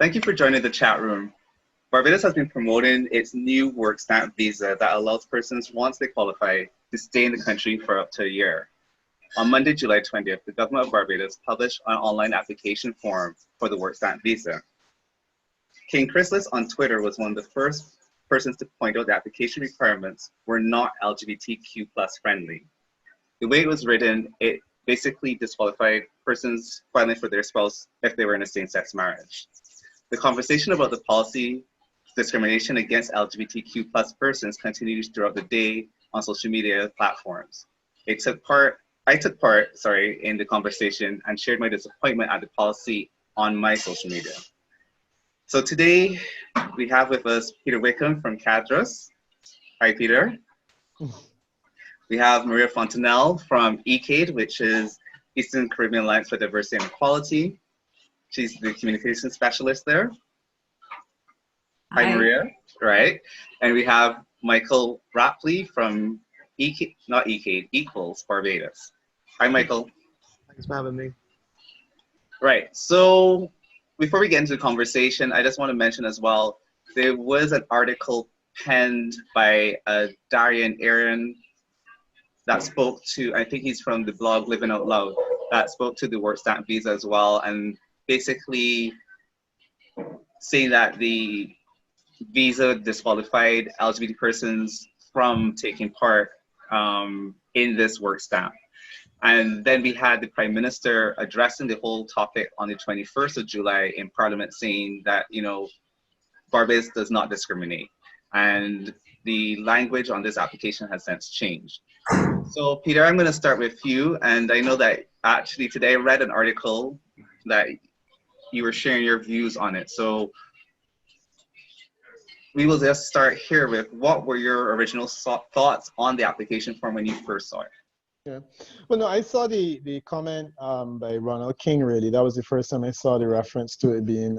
Thank you for joining the chat room. Barbados has been promoting its new work stamp visa that allows persons, once they qualify, to stay in the country for up to a year. On Monday, July 20th, the government of Barbados published an online application form for the work stamp visa. King Chrysalis on Twitter was one of the first persons to point out the application requirements were not LGBTQ plus friendly. The way it was written, it basically disqualified persons filing for their spouse if they were in a same-sex marriage. The conversation about the policy discrimination against LGBTQ plus persons continues throughout the day on social media platforms. I took part in the conversation and shared my disappointment at the policy on my social media. So today we have with us Peter Wickham from Cadros. Hi, Peter. We have Maria Fontanelle from ECADE, which is Eastern Caribbean Alliance for Diversity and Equality. She's the communication specialist there. Hi, Maria. Right. And we have Michael Rapley from Equals Barbados. Hi, Michael. Thanks for having me. Right. So before we get into the conversation, I just want to mention as well, there was an article penned by Darian Aaron that spoke to, I think he's from the blog Living Out Loud, that spoke to the work stamp visa as well, and basically saying that the visa disqualified LGBT persons from taking part in this work stamp. And then we had the Prime Minister addressing the whole topic on the 21st of July in Parliament, saying that, you know, Barbados does not discriminate. And the language on this application has since changed. So Peter, I'm going to start with you. And I know that actually today I read an article that you were sharing your views on it. So we will just start here with, what were your original thoughts on the application form when you first saw it? Yeah. Well, no, I saw the comment by Ronald King, really. That was the first time I saw the reference to it being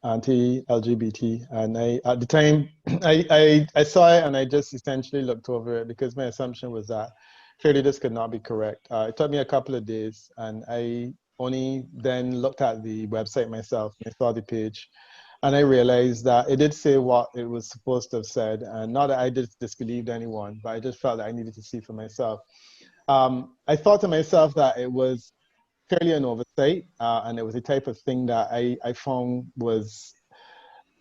anti-LGBT. And at the time, I saw it and I just essentially looked over it because my assumption was that clearly this could not be correct. It took me a couple of days and I only then looked at the website myself and I saw the page. And I realized that it did say what it was supposed to have said. And not that I disbelieved anyone, but I just felt that I needed to see for myself. I thought to myself that it was clearly an oversight, and it was the type of thing that I found it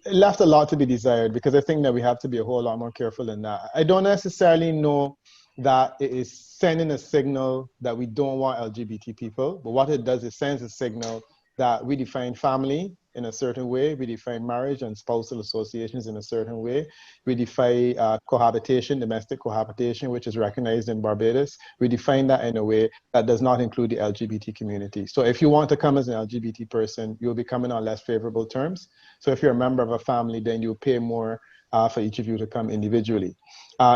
left a lot to be desired, because I think that we have to be a whole lot more careful in that. I don't necessarily know that it is sending a signal that we don't want LGBT people, but what it does is sends a signal that we define family in a certain way, we define marriage and spousal associations in a certain way, we define cohabitation, domestic cohabitation, which is recognized in Barbados. We define that in a way that does not include the LGBT community. So if you want to come as an LGBT person, you'll be coming on less favorable terms. So if you're a member of a family, then you'll pay more for each of you to come individually.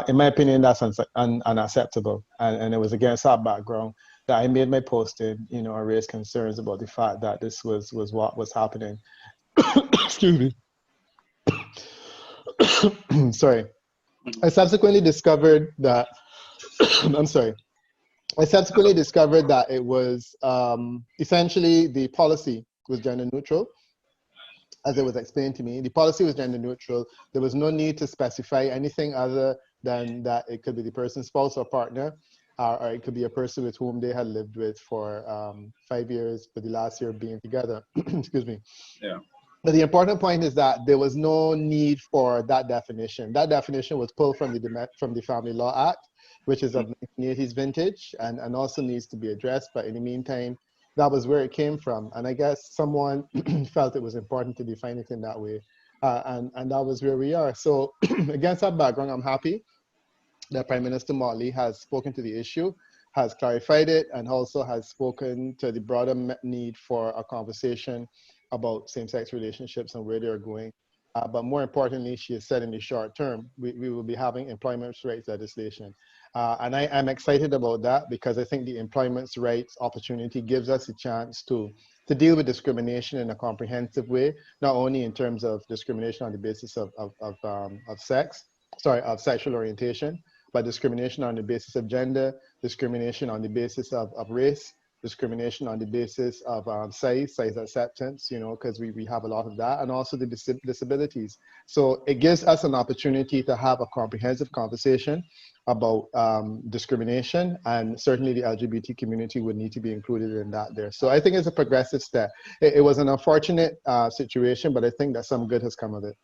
In my opinion, that's unacceptable. And it was against that background that I made my posting, you know, I raised concerns about the fact that this was what was happening. Excuse me. Sorry. I subsequently discovered that, I'm sorry. I subsequently discovered that it was essentially the policy was gender neutral, as it was explained to me. The policy was gender neutral. There was no need to specify anything other than that it could be the person's spouse or partner, or it could be a person with whom they had lived with for 5 years, for the last year being together. Excuse me. Yeah. But the important point is that there was no need for that definition. That definition was pulled from the Family Law Act, which is of 1980s vintage, and also needs to be addressed. But in the meantime, that was where it came from. And I guess someone felt it was important to define it in that way. And that was where we are. So against that background, I'm happy that Prime Minister Motley has spoken to the issue, has clarified it, and also has spoken to the broader need for a conversation about same-sex relationships and where they're going. But more importantly, she has said in the short term, we will be having employment rights legislation. And I'm excited about that, because I think the employment rights opportunity gives us a chance to deal with discrimination in a comprehensive way, not only in terms of discrimination on the basis of sexual orientation, but discrimination on the basis of gender, discrimination on the basis of race, discrimination on the basis of size acceptance, you know, because we have a lot of that, and also the disabilities. So it gives us an opportunity to have a comprehensive conversation about discrimination, and certainly the LGBT community would need to be included in that there. So I think it's a progressive step. It was an unfortunate situation, but I think that some good has come of it.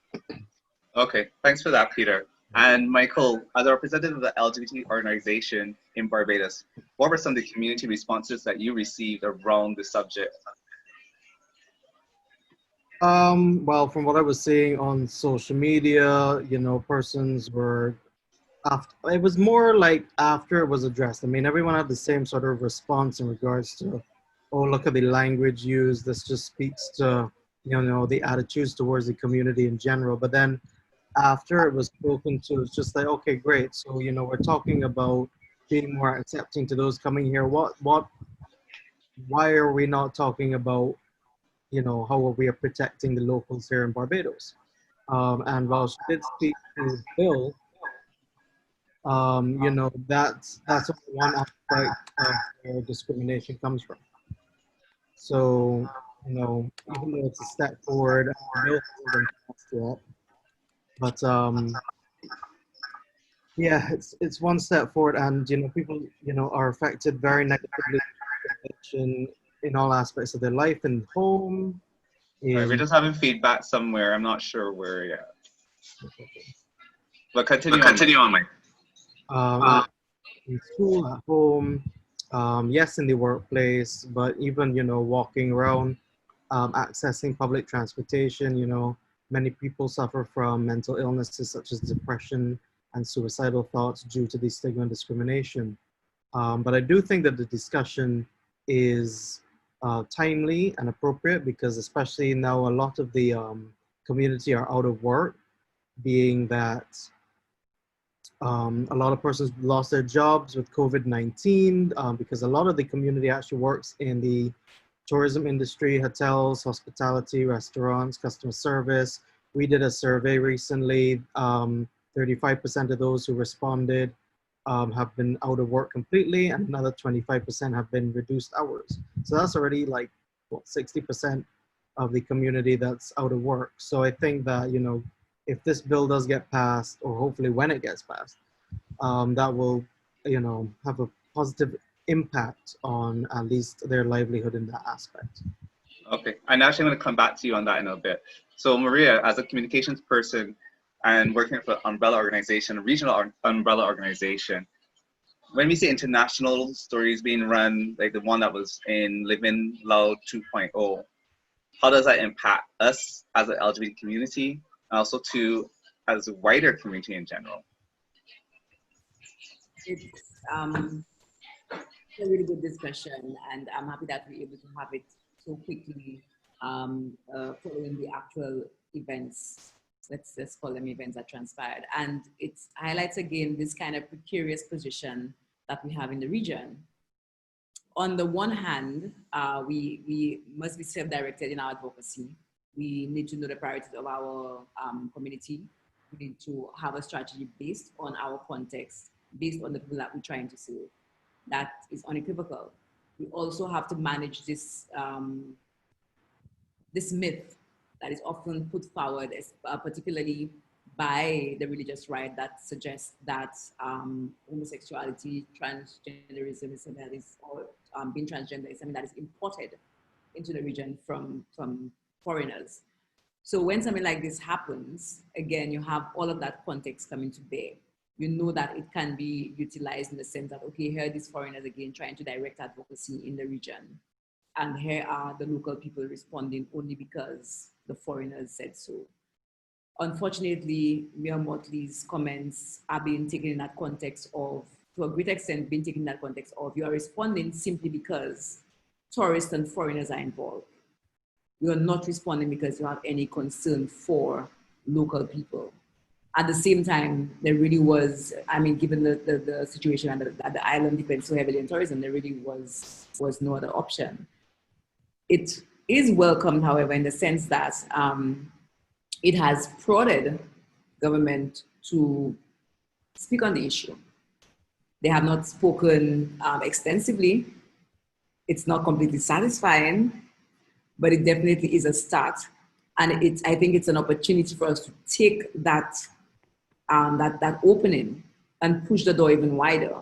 Okay, thanks for that, Peter. And Michael, as a representative of the LGBT organization in Barbados, what were some of the community responses that you received around the subject? Well, from what I was seeing on social media, you know, persons were after, it was more like after it was addressed. I mean, everyone had the same sort of response in regards to, oh, look at the language used. This just speaks to, you know, the attitudes towards the community in general. But then after it was spoken to, it's just like, okay, great. So, you know, we're talking about being more accepting to those coming here. Why are we not talking about, you know, how we are protecting the locals here in Barbados? And while she did speak to Bill, you know, that's one aspect of where discrimination comes from. So, you know, even though it's a step forward, Bill hasn't been passed yet, but yeah, it's one step forward, and you know, people, you know, are affected very negatively in all aspects of their life, in home. Right, we're just having feedback somewhere. I'm not sure where yet. But continue on, Mike. In school, at home, yes, in the workplace, but even, you know, walking around, accessing public transportation, you know, many people suffer from mental illnesses such as depression and suicidal thoughts due to the stigma and discrimination. But I do think that the discussion is timely and appropriate, because especially now a lot of the community are out of work, being that a lot of persons lost their jobs with COVID-19, because a lot of the community actually works in the tourism industry, hotels, hospitality, restaurants, customer service. We did a survey recently. 35% of those who responded have been out of work completely, and another 25% have been reduced hours. So that's already like, what, 60% of the community that's out of work. So I think that, you know, if this bill does get passed, or hopefully when it gets passed, that will, you know, have a positive impact on at least their livelihood in that aspect. Okay, I'm actually going to come back to you on that in a bit. So Maria, as a communications person and working for an umbrella organization, a regional umbrella organization, when we see international stories being run, like the one that was in Living Loud 2.0, how does that impact us as an LGBT community, and also as a wider community in general? It's a really good discussion, and I'm happy that we're able to have it so quickly following the actual events. Let's call them events that transpired. And it highlights again this kind of precarious position that we have in the region. On the one hand, we must be self-directed in our advocacy. We need to know the priorities of our community. We need to have a strategy based on our context, based on the people that we're trying to serve. That is unequivocal. We also have to manage this, this myth that is often put forward, particularly by the religious right, that suggests that homosexuality, transgenderism is something that is, or being transgender is something that is imported into the region from foreigners. So when something like this happens, again, you have all of that context coming to bear. You know that it can be utilized in the sense that, okay, here are these foreigners again trying to direct advocacy in the region. And here are the local people responding only because the foreigners said so. Unfortunately, Mayor Motley's comments are being taken in that context of, to a great extent, being taken in that context of, you are responding simply because tourists and foreigners are involved. You are not responding because you have any concern for local people. At the same time, there really was, I mean, given the situation and that the island depends so heavily on tourism, there really was no other option. It is welcomed, however, in the sense that it has prodded government to speak on the issue. They have not spoken extensively. It's not completely satisfying, but it definitely is a start. And I think it's an opportunity for us to take that that opening and push the door even wider.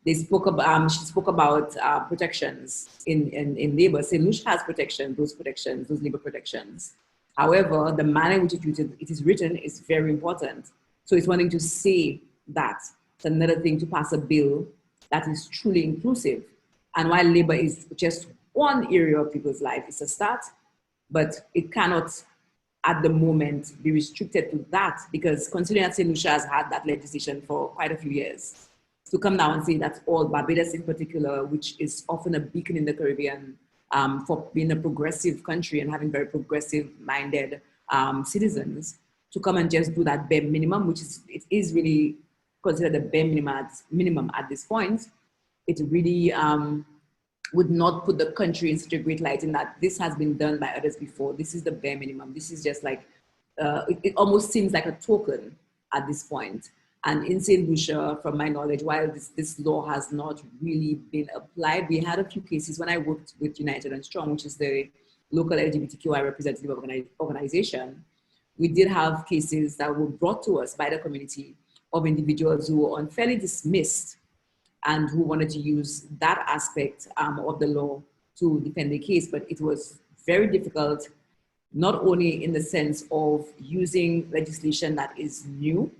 They spoke about, she spoke about protections in labor. St. Lucia has protections, those labor protections. However, the manner in which it is written is very important. So it's wanting to say that. It's another thing to pass a bill that is truly inclusive. And while labor is just one area of people's life, it's a start, but it cannot at the moment be restricted to that, because considering that St. Lucia has had that legislation for quite a few years, to come now and say that's all, Barbados in particular, which is often a beacon in the Caribbean for being a progressive country and having very progressive-minded citizens, to come and just do that bare minimum, which it is really considered the bare minimum at this point, it really would not put the country in such a great light in that this has been done by others before. This is the bare minimum. This is just like, it almost seems like a token at this point. And in St. Lucia, from my knowledge, while this law has not really been applied, we had a few cases when I worked with United and Strong, which is the local LGBTQI representative organization. We did have cases that were brought to us by the community of individuals who were unfairly dismissed and who wanted to use that aspect of the law to defend the case. But it was very difficult, not only in the sense of using legislation that is new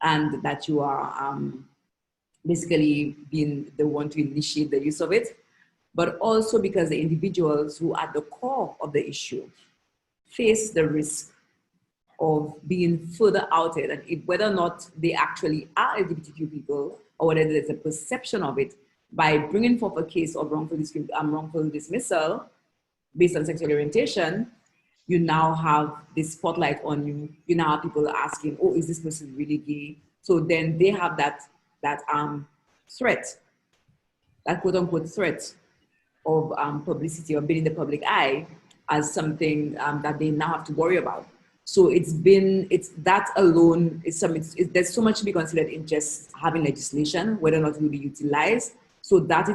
and that you are basically being the one to initiate the use of it, but also because the individuals who are at the core of the issue face the risk of being further outed, and whether or not they actually are LGBTQ people, or whether there's a perception of it, by bringing forth a case of wrongful dismissal based on sexual orientation, you now have this spotlight on you. You now have people asking, oh, is this person really gay? So then they have that threat, that quote unquote threat of publicity or being in the public eye as something that they now have to worry about. So it's that alone, there's so much to be considered in just having legislation, whether or not it will be utilized. So that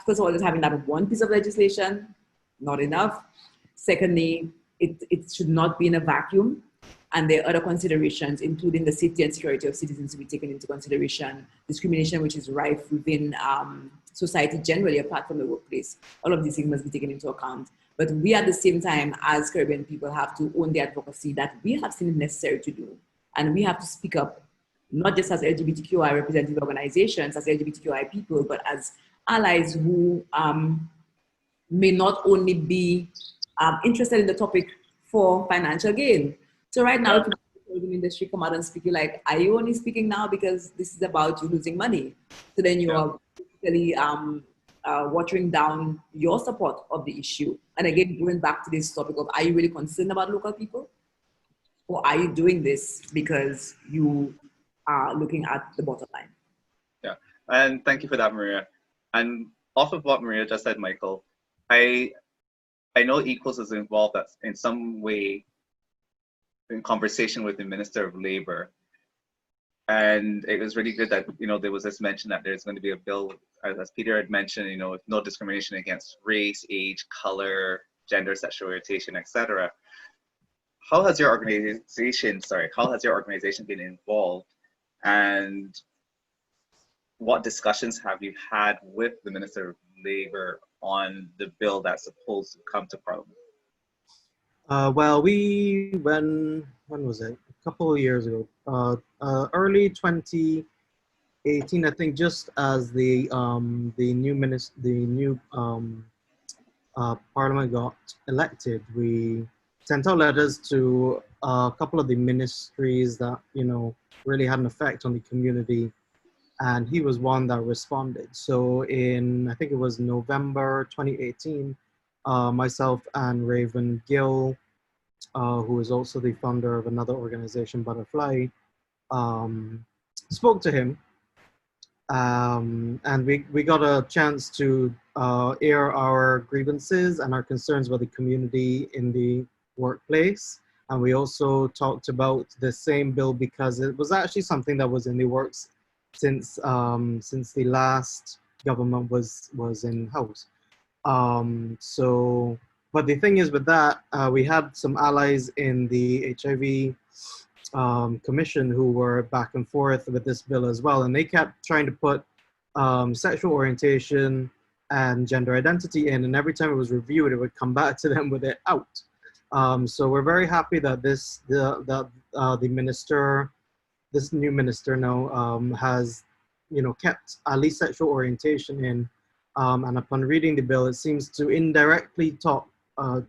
first of all, just having that one piece of legislation, not enough. Secondly, it should not be in a vacuum. And there are other considerations, including the safety and security of citizens to be taken into consideration, discrimination, which is rife within society generally, apart from the workplace. All of these things must be taken into account. But we at the same time, as Caribbean people, have to own the advocacy that we have seen it necessary to do. And we have to speak up, not just as LGBTQI representative organizations, as LGBTQI people, but as allies who may not only be interested in the topic for financial gain. So right now, if the tourism industry come out and speak, you're like, are you only speaking now because this is about you losing money? So then you are basically watering down your support of the issue. And again, going back to this topic of, are you really concerned about local people? Or are you doing this because you are looking at the bottom line? Yeah, and thank you for that, Maria. And off of what Maria just said, Michael, I know Equals is involved in some way in conversation with the Minister of Labor. And it was really good that, there was this mention that there's going to be a bill, as Peter had mentioned, no discrimination against race, age, color, gender, sexual orientation, etc. How has your organization been involved, and what discussions have you had with the Minister of Labor on the bill that's supposed to come to Parliament? Well, when was it? A couple of years ago, early 2018, I think, just as the new Parliament got elected, we sent out letters to a couple of the ministries that really had an effect on the community, and he was one that responded. So I think it was November 2018, myself and Raven Gill, who is also the founder of another organization, Butterfly, spoke to him, and we got a chance to air our grievances and our concerns about the community in the workplace. And we also talked about the same bill because it was actually something that was in the works since the last government was in house. So, but the thing is with that, we had some allies in the HIV commission who were back and forth with this bill as well, and they kept trying to put sexual orientation and gender identity in, and every time it was reviewed, it would come back to them with it out. So we're very happy that the minister, this new minister now, has, you know, kept at least sexual orientation in, and upon reading the bill, it seems to indirectly talk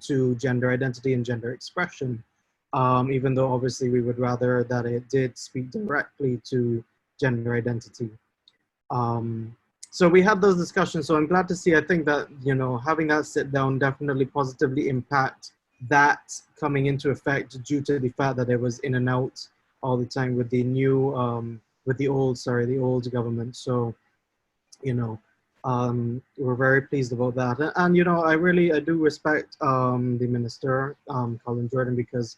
to gender identity and gender expression, even though obviously we would rather that it did speak directly to gender identity. So we had those discussions. So I'm glad to see, I think that, you know, having that sit down definitely positively impact that coming into effect due to the fact that it was in and out all the time with the new, with the old government. So, you know, we're very pleased about that. And you know, I do respect the minister, Colin Jordan, because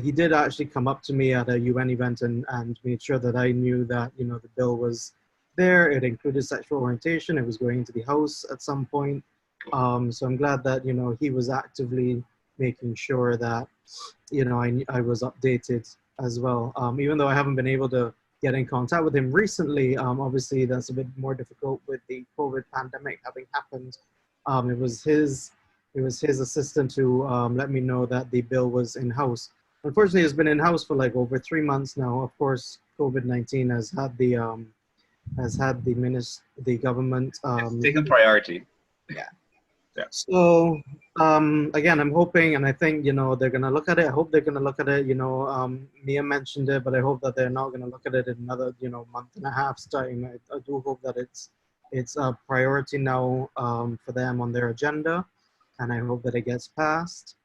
he did actually come up to me at a UN event and made sure that I knew that, you know, the bill was there. It included sexual orientation. It was going into the House at some point. So I'm glad that, you know, he was actively making sure that, you know, I was updated as well. Even though I haven't been able to get in contact with him recently, obviously that's a bit more difficult with the COVID pandemic having happened. It was his assistant who let me know that the bill was in-house. Unfortunately, it's been in-house for like over 3 months now. Of course, COVID-19 has had the government taken priority. Yeah. Yeah. So again, I'm hoping, and I think, you know, they're gonna look at it. I hope they're gonna look at it. You know, Mia mentioned it, but I hope that they're not gonna look at it in another, you know, month and a half's time. I do hope that it's a priority now for them on their agenda, and I hope that it gets passed.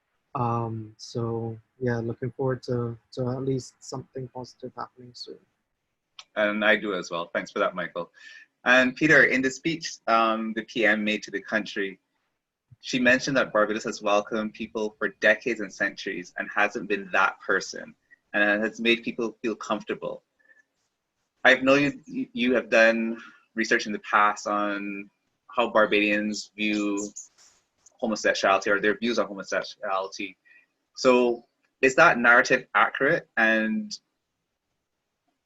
So yeah, looking forward to at least something positive happening soon. And I do as well. Thanks for that, Michael. And Peter, in the speech the PM made to the country, she mentioned that Barbados has welcomed people for decades and centuries and hasn't been that person, and has made people feel comfortable. I know you have done research in the past on how Barbadians view homosexuality, or their views on homosexuality. So is that narrative accurate? And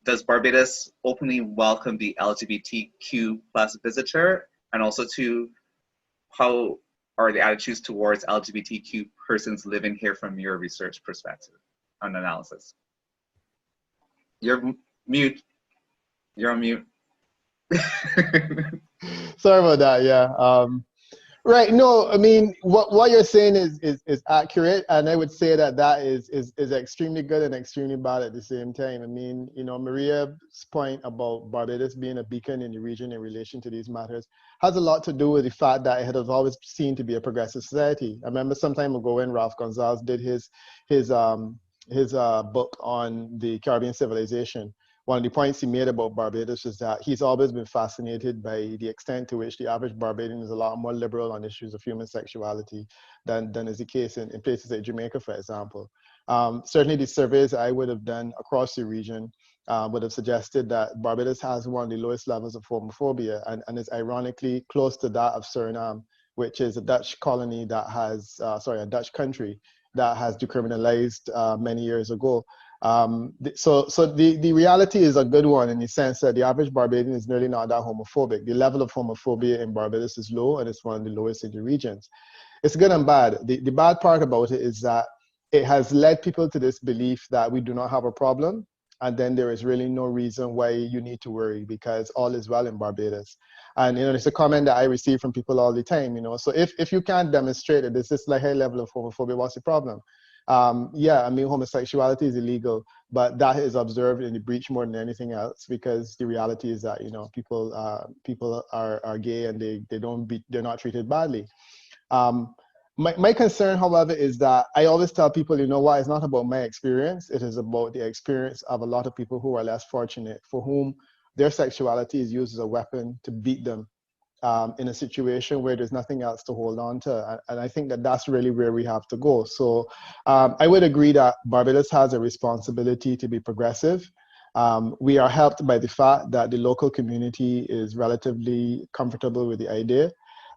does Barbados openly welcome the LGBTQ plus visitor? And also to how are the attitudes towards LGBTQ persons living here from your research perspective and analysis? You're mute. You're on mute. Sorry about that. Yeah. Right. No, I mean, what you're saying is accurate, and I would say that is extremely good and extremely bad at the same time. I mean, you know, Maria's point about Barbados being a beacon in the region in relation to these matters has a lot to do with the fact that it has always seen to be a progressive society. I remember some time ago when Ralph Gonzalez did his book on the Caribbean civilization. One of the points he made about Barbados is that he's always been fascinated by the extent to which the average Barbadian is a lot more liberal on issues of human sexuality than is the case in places like Jamaica, for example. Certainly the surveys I would have done across the region would have suggested that Barbados has one of the lowest levels of homophobia, and is ironically close to that of Suriname, which is a Dutch colony that has, a Dutch country that has decriminalized many years ago. So the reality is a good one in the sense that the average Barbadian is nearly not that homophobic. The level of homophobia in Barbados is low, and it's one of the lowest in the regions. It's good and bad. The bad part about it is that it has led people to this belief that we do not have a problem, and then there is really no reason why you need to worry because all is well in Barbados. And you know, it's a comment that I receive from people all the time. You know, so if you can't demonstrate that this is like high level of homophobia, what's the problem? Yeah, I mean, homosexuality is illegal, but that is observed in the breach more than anything else, because the reality is that, you know, people are gay and they're not treated badly. My concern, however, is that I always tell people, you know what, it's not about my experience. It is about the experience of a lot of people who are less fortunate, for whom their sexuality is used as a weapon to beat them in a situation where there's nothing else to hold on to. And I think that that's really where we have to go. So I would agree that Barbados has a responsibility to be progressive. We are helped by the fact that the local community is relatively comfortable with the idea.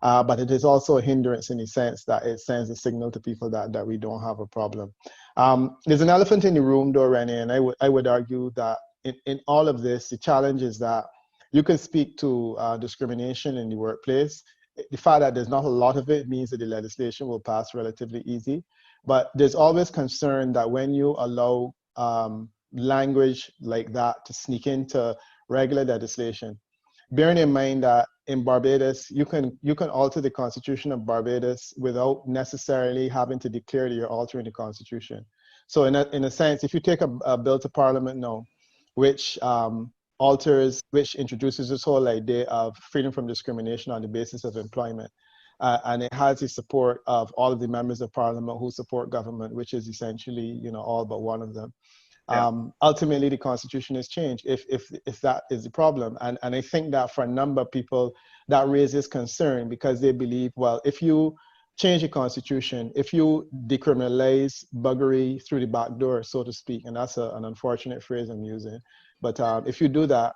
but it is also a hindrance in the sense that it sends a signal to people that we don't have a problem. There's an elephant in the room though, Renee, and I would argue that in all of this, the challenge is that you can speak to discrimination in the workplace. The fact that there's not a lot of it means that the legislation will pass relatively easy. But there's always concern that when you allow language like that to sneak into regular legislation, bearing in mind that in Barbados, you can alter the constitution of Barbados without necessarily having to declare that you're altering the constitution. So in a sense, if you take a bill to parliament now, which which introduces this whole idea of freedom from discrimination on the basis of employment, and it has the support of all of the members of parliament who support government, which is essentially, all but one of them. Yeah. Ultimately, the constitution is changed if that is the problem. And I think that for a number of people, that raises concern because they believe, well, if you change the constitution, if you decriminalize buggery through the back door, so to speak, and that's an unfortunate phrase I'm using, but if you do that,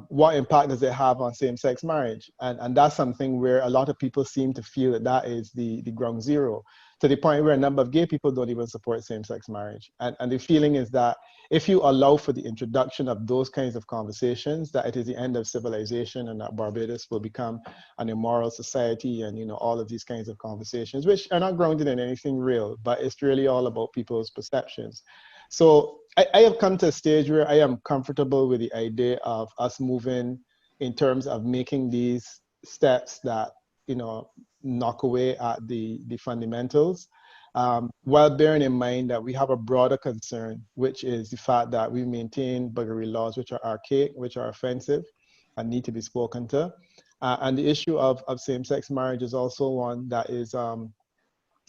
what impact does it have on same-sex marriage? And that's something where a lot of people seem to feel that is the ground zero, to the point where a number of gay people don't even support same-sex marriage. And the feeling is that if you allow for the introduction of those kinds of conversations, that it is the end of civilization and that Barbados will become an immoral society and, all of these kinds of conversations, which are not grounded in anything real, but it's really all about people's perceptions. So I have come to a stage where I am comfortable with the idea of us moving in terms of making these steps that, knock away at the fundamentals, while bearing in mind that we have a broader concern, which is the fact that we maintain buggery laws, which are archaic, which are offensive and need to be spoken to. And the issue of same-sex marriage is also one that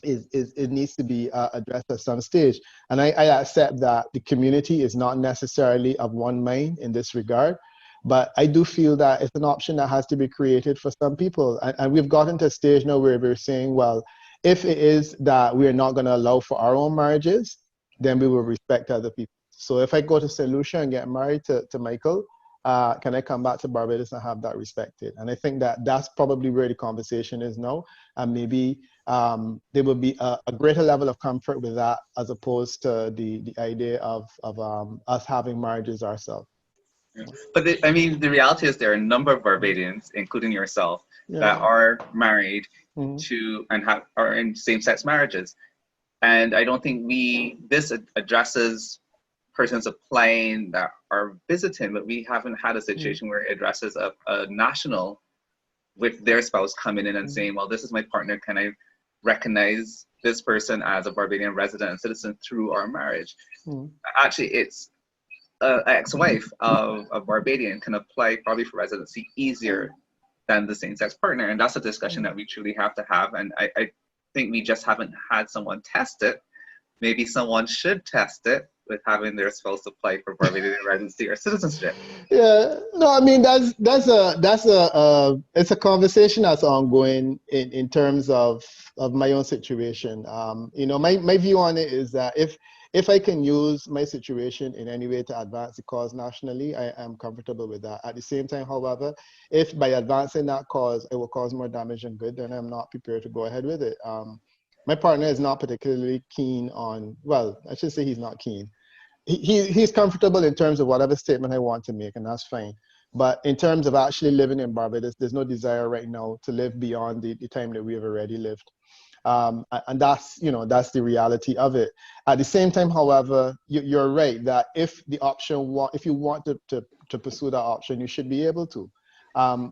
it needs to be addressed at some stage. And I accept that the community is not necessarily of one mind in this regard, but I do feel that it's an option that has to be created for some people. And we've gotten to a stage now where we're saying, well, if it is that we're not going to allow for our own marriages, then we will respect other people. So if I go to St. Lucia and get married to Michael, can I come back to Barbados and have that respected? And I think that that's probably where the conversation is now. And maybe there will be a greater level of comfort with that as opposed to the idea of us having marriages ourselves. Yeah. But the reality is there are a number of Barbadians, including yourself, that are married to and are in same-sex marriages. And I don't think this addresses persons applying that are visiting, but we haven't had a situation where it addresses a national with their spouse coming in and saying, well, this is my partner, can I recognize this person as a Barbadian resident and citizen through our marriage? Actually, it's an ex-wife of a Barbadian can apply probably for residency easier than the same-sex partner, and that's a discussion that we truly have to have, and I think we just haven't had someone test it. Maybe someone should test it with having their spouse apply for Barbadian residency or citizenship. Yeah, no, I mean it's a conversation that's ongoing in terms of my own situation. My view on it is that if I can use my situation in any way to advance the cause nationally, I am comfortable with that. At the same time, however, if by advancing that cause it will cause more damage than good, then I'm not prepared to go ahead with it. My partner is not particularly keen on, well, I should say he's not keen. He's comfortable in terms of whatever statement I want to make, and that's fine. But in terms of actually living in Barbados, there's no desire right now to live beyond the time that we have already lived. And that's the reality of it. At the same time, however, you're right that if you want to pursue that option, you should be able to.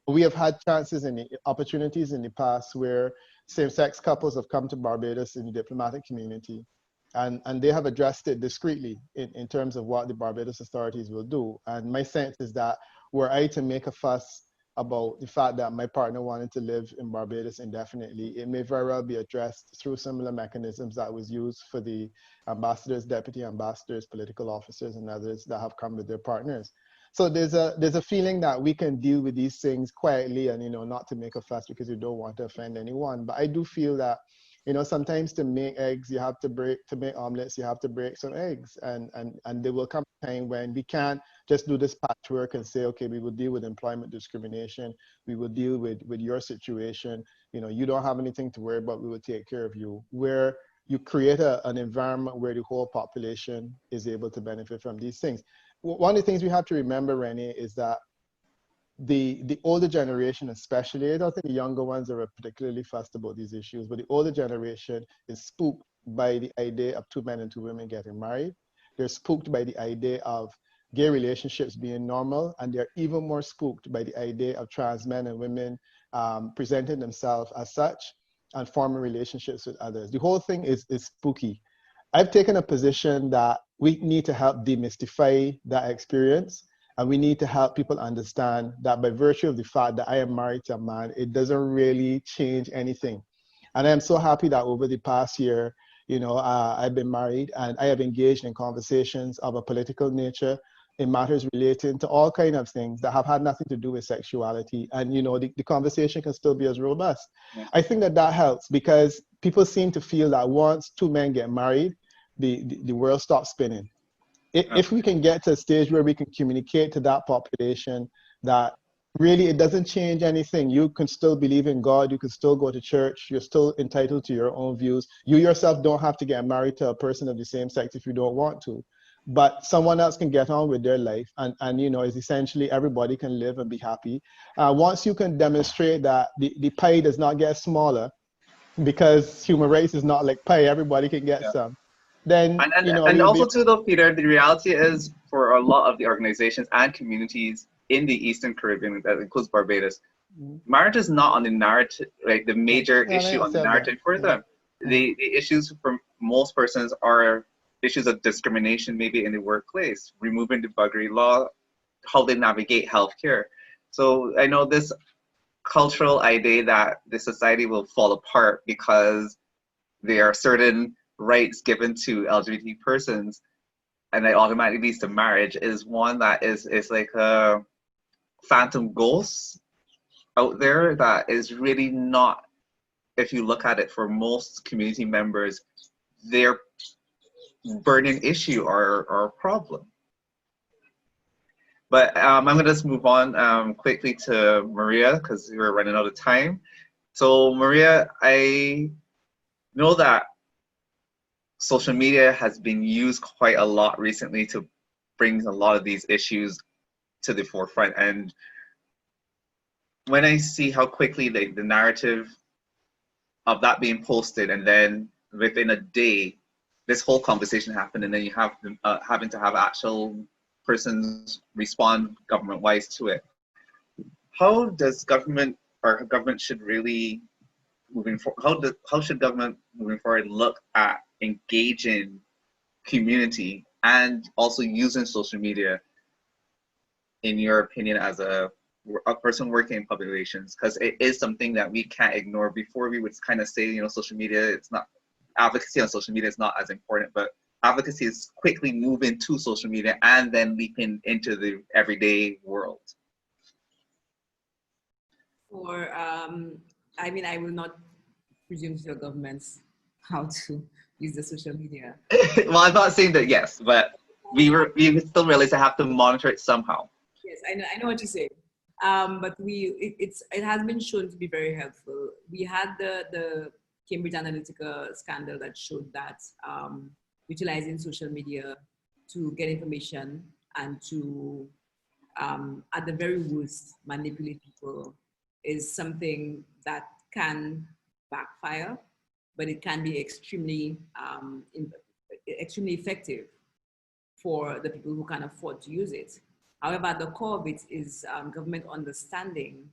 We have had chances and opportunities in the past where same-sex couples have come to Barbados in the diplomatic community, and they have addressed it discreetly in terms of what the Barbados authorities will do. And my sense is that were I to make a fuss about the fact that my partner wanted to live in Barbados indefinitely, it may very well be addressed through similar mechanisms that was used for the ambassadors, deputy ambassadors, political officers, and others that have come with their partners. So there's a feeling that we can deal with these things quietly and not to make a fuss because we don't want to offend anyone. But I do feel that You know, sometimes to make eggs, you have to to make omelets, you have to break some eggs. And there will come a time when we can't just do this patchwork and say, okay, we will deal with employment discrimination. We will deal with your situation. You know, you don't have anything to worry about. We will take care of you. Where you create an environment where the whole population is able to benefit from these things. One of the things we have to remember, Rennie, is that the older generation especially, I don't think the younger ones are particularly fussed about these issues, but the older generation is spooked by the idea of 2 men and 2 women getting married. They're spooked by the idea of gay relationships being normal, and they're even more spooked by the idea of trans men and women presenting themselves as such and forming relationships with others. The whole thing is spooky. I've taken a position that we need to help demystify that experience. And we need to help people understand that by virtue of the fact that I am married to a man, it doesn't really change anything. And I'm so happy that over the past year, you know, I've been married and I have engaged in conversations of a political nature in matters relating to all kinds of things that have had nothing to do with sexuality. And, you know, the conversation can still be as robust. Yeah. I think that helps because people seem to feel that once 2 men get married, the world stops spinning. If we can get to a stage where we can communicate to that population that really it doesn't change anything. You can still believe in God. You can still go to church. You're still entitled to your own views. You yourself don't have to get married to a person of the same sex if you don't want to. But someone else can get on with their life. And you know, it's essentially everybody can live and be happy. Once you can demonstrate that the pie does not get smaller because human rights is not like pie, everybody can get some. Then, you know, and also too though, Peter, the reality is for a lot of the organizations and communities in the Eastern Caribbean, that includes Barbados, marriage is not on the narrative, like the major issue on the narrative for them. The issues for most persons are issues of discrimination, maybe in the workplace, removing the buggery law, how they navigate healthcare. So I know this cultural idea that the society will fall apart because there are certain rights given to LGBT persons and it automatically leads to marriage is one that is like a phantom ghost out there that is really not, if you look at it for most community members, their burning issue or problem. But I'm going to just move on quickly to Maria because we're running out of time. So Maria, I know that social media has been used quite a lot recently to bring a lot of these issues to the forefront. And when I see how quickly the narrative of that being posted and then within a day, this whole conversation happened and then you have having to have actual persons respond government-wise to it. How does government or government should really moving forward, how should government moving forward look at engaging community and also using social media, in your opinion, as a person working in public relations? Because it is something that we can't ignore. Before we would kind of say, you know, social media, it's not, advocacy on social media is not as important, but advocacy is quickly moving to social media and then leaping into the everyday world. Or, I mean, I will not presume to your governments how to use the social media. Well, I'm not saying that yes, but we still realize I have to monitor it somehow. Yes, I know what you say. But it has been shown to be very helpful. We had the Cambridge Analytica scandal that showed that utilizing social media to get information and to, at the very worst, manipulate people is something that can backfire, but it can be extremely effective for the people who can afford to use it. However, at the core of it is government understanding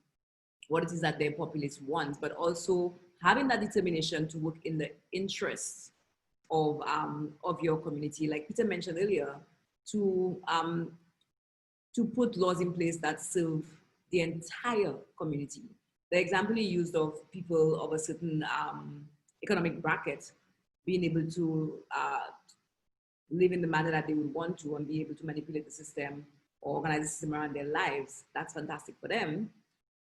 what it is that their populace wants, but also having that determination to work in the interests of your community. Like Peter mentioned earlier, to put laws in place that serve the entire community. The example you used of people of a certain economic bracket being able to live in the manner that they would want to and be able to manipulate the system or organize the system around their lives, that's fantastic for them.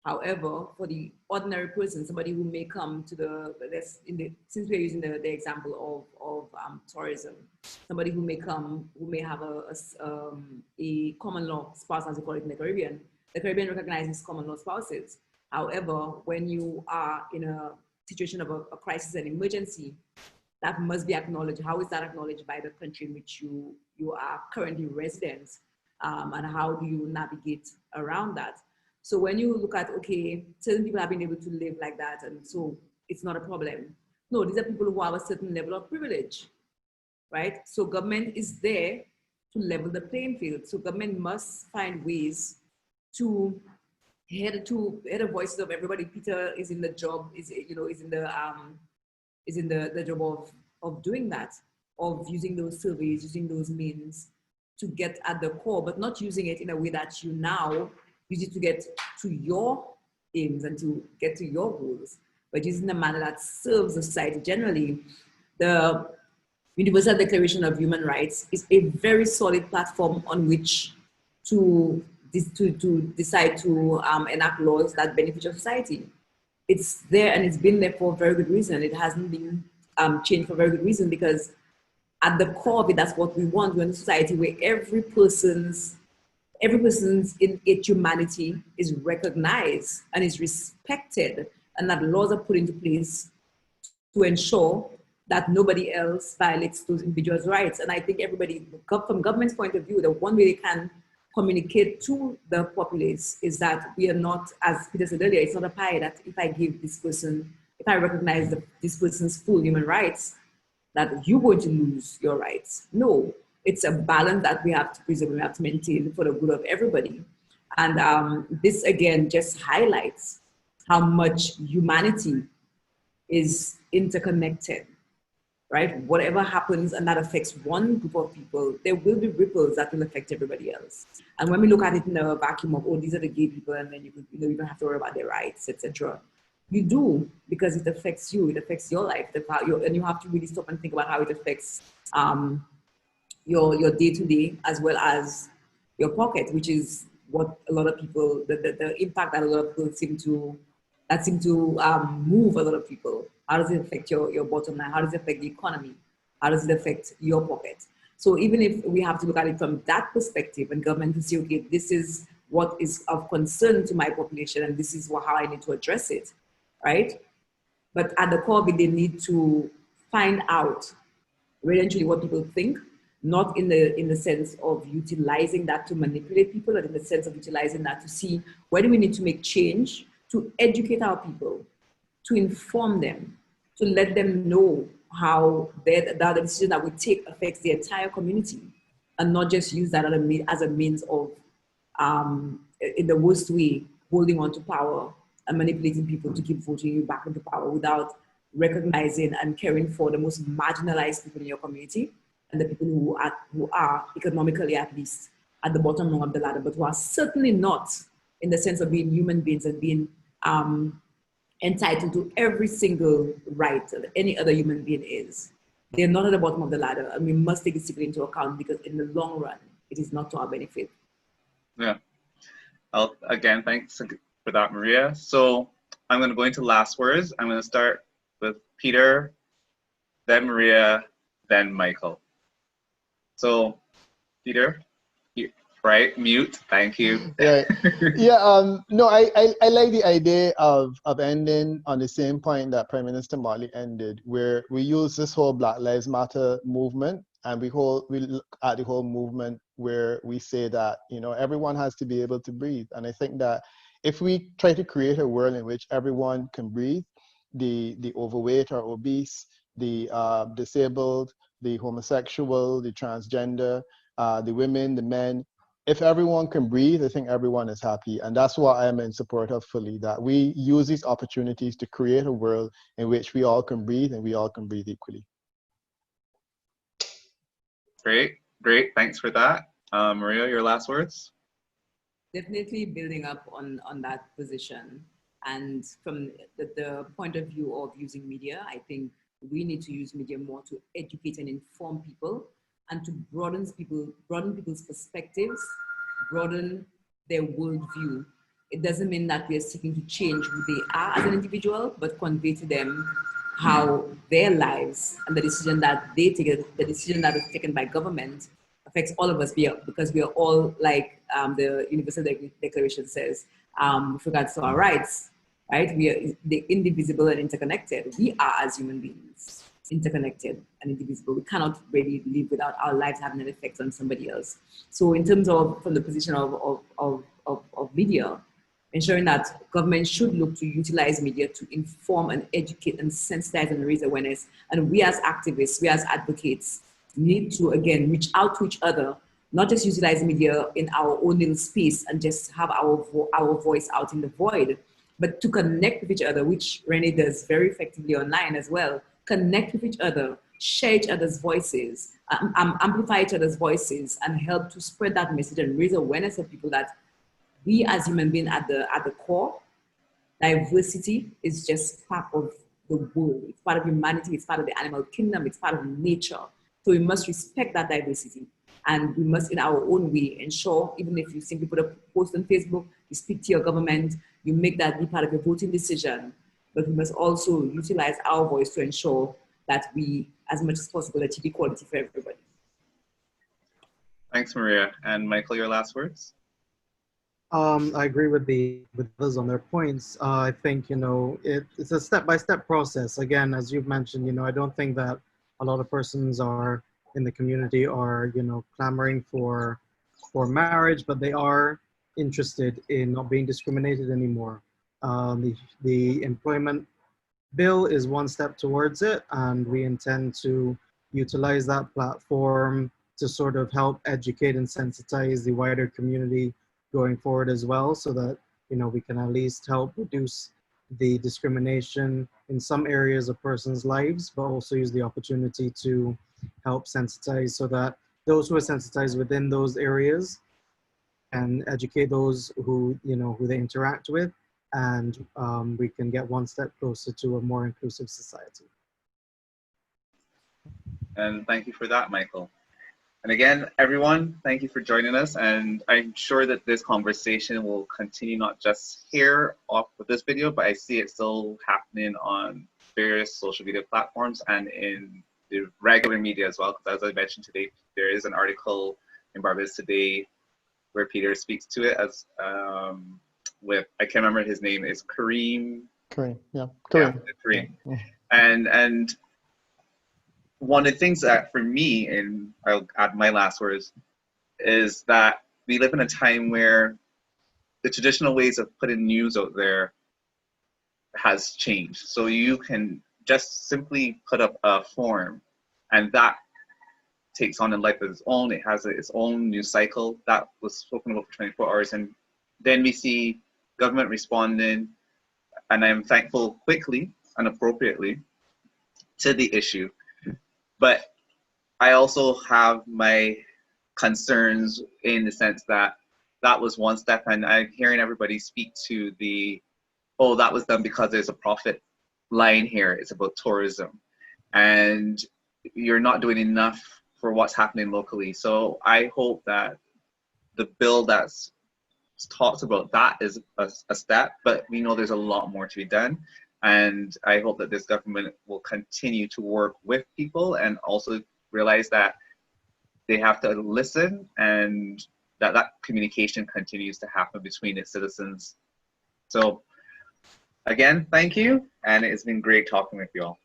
However, for the ordinary person, somebody who may come to since we're using the example of tourism, somebody who may come, who may have a common law spouse, as we call it in the Caribbean recognizes common law spouses. However, when you are in a situation of a crisis and emergency, that must be acknowledged. How is that acknowledged by the country in which you are currently resident? And how do you navigate around that? So when you look at, okay, certain people have been able to live like that, and so it's not a problem. No, these are people who have a certain level of privilege, right? So government is there to level the playing field. So government must find ways to hear the voices of everybody. Peter is in the job, is in the job of doing that, of using those surveys, using those means to get at the core, but not using it in a way that you now use it to get to your aims and to get to your goals, but using a manner that serves the society generally. The Universal Declaration of Human Rights is a very solid platform on which to decide to enact laws that benefit your society. It's there and it's been there for a very good reason. It hasn't been changed for a very good reason, because at the core of it, that's what we want. We want a society where every person's innate humanity is recognized and is respected, and that laws are put into place to ensure that nobody else violates those individuals' rights. And I think everybody, from government's point of view, the one way they can communicate to the populace is that we are not, as Peter said earlier, it's not a pie that if I recognize this person's full human rights, that you're going to lose your rights. No, it's a balance that we have to preserve, we have to maintain for the good of everybody. And this again just highlights how much humanity is interconnected, right? Whatever happens and that affects one group of people, there will be ripples that will affect everybody else. And when we look at it in a vacuum of, oh, these are the gay people, and then you don't have to worry about their rights, etc. You do, because it affects you, it affects your life, and you have to really stop and think about how it affects your day-to-day as well as your pocket, which is what a lot of people, the impact that a lot of people seem to move a lot of people. How does it affect your bottom line? How does it affect the economy? How does it affect your pocket? So even if we have to look at it from that perspective, and government can say, okay, this is what is of concern to my population, and this is how I need to address it, right? But at the core of it, they need to find out really and truly what people think, not in the sense of utilizing that to manipulate people, but in the sense of utilizing that to see where do we need to make change, to educate our people, to inform them, to let them know how the decision that we take affects the entire community, and not just use that as a means of, in the worst way, holding on to power and manipulating people to keep voting you back into power without recognizing and caring for the most marginalized people in your community, and the people who are economically, at least, at the bottom rung of the ladder, but who are certainly not in the sense of being human beings and being entitled to every single right that any other human being is. They're not at the bottom of the ladder, and we must take this into account, because in the long run, it is not to our benefit. Yeah. Again, thanks for that, Maria. So I'm going to go into last words. I'm going to start with Peter, then Maria, then Michael. So, Peter, right? Mute. Thank you. Right. Yeah. No, I like the idea of ending on the same point that Prime Minister Motley ended, where we use this whole Black Lives Matter movement, and we look at the whole movement where we say that, everyone has to be able to breathe. And I think that if we try to create a world in which everyone can breathe, the overweight or obese, the disabled, the homosexual, the transgender, the women, the men, if everyone can breathe, I think everyone is happy. And that's what I am in support of fully, that we use these opportunities to create a world in which we all can breathe and we all can breathe equally. Great. Thanks for that. Maria, your last words? Definitely building up on that position. And from the point of view of using media, I think we need to use media more to educate and inform people, and to broaden people's perspectives, broaden their worldview, it doesn't mean that we are seeking to change who they are as an individual, but convey to them how their lives and the decision that they take, the decision that is taken by government, affects all of us because we are all, like the Universal Declaration says, with regards to our rights, right? We are the indivisible and interconnected. We are, as human beings, interconnected and indivisible. We cannot really live without our lives having an effect on somebody else. So in terms of, from the position of media, ensuring that government should look to utilize media to inform and educate and sensitize and raise awareness. And we as activists, we as advocates need to, again, reach out to each other, not just utilize media in our own little space and just have our voice out in the void, but to connect with each other, which Renee does very effectively online as well. Connect with each other, share each other's voices, amplify each other's voices, and help to spread that message and raise awareness of people that we as human beings at the core, diversity is just part of the world. It's part of humanity, it's part of the animal kingdom, it's part of nature. So we must respect that diversity. And we must, in our own way, ensure, even if you simply put a post on Facebook, you speak to your government, you make that be part of your voting decision. But we must also utilize our voice to ensure that we, as much as possible, achieve equality for everybody. Thanks, Maria. And Michael, your last words? I agree with others on their points. I think, it's a step-by-step process. Again, as you've mentioned, I don't think that a lot of persons are in the community are, clamoring for marriage, but they are interested in not being discriminated anymore. The employment bill is one step towards it, and we intend to utilize that platform to sort of help educate and sensitize the wider community going forward as well, so that we can at least help reduce the discrimination in some areas of persons' lives, but also use the opportunity to help sensitize so that those who are sensitized within those areas and educate those who they interact with, and we can get one step closer to a more inclusive society. And thank you for that, Michael. And again, everyone, thank you for joining us. And I'm sure that this conversation will continue not just here off of this video, but I see it still happening on various social media platforms and in the regular media as well. Because as I mentioned today, there is an article in Barbados Today where Peter speaks to it as with, I can't remember his name, is Kareem. Kareem, yeah. Kareem. Yeah, Kareem. Yeah. And one of the things that for me, and I'll add my last words, is that we live in a time where the traditional ways of putting news out there has changed. So you can just simply put up a form and that takes on a life of its own. It has its own news cycle that was spoken about for 24 hours. And then we see government responding, and I'm thankful quickly and appropriately to the issue. But I also have my concerns in the sense that that was one step, and I'm hearing everybody speak to the, oh, that was done because there's a profit line here. It's about tourism. And you're not doing enough for what's happening locally. So I hope that the bill that's talks about that is a step, but we know there's a lot more to be done. And I hope that this government will continue to work with people and also realize that they have to listen and that communication continues to happen between its citizens. So again, thank you. And it's been great talking with you all.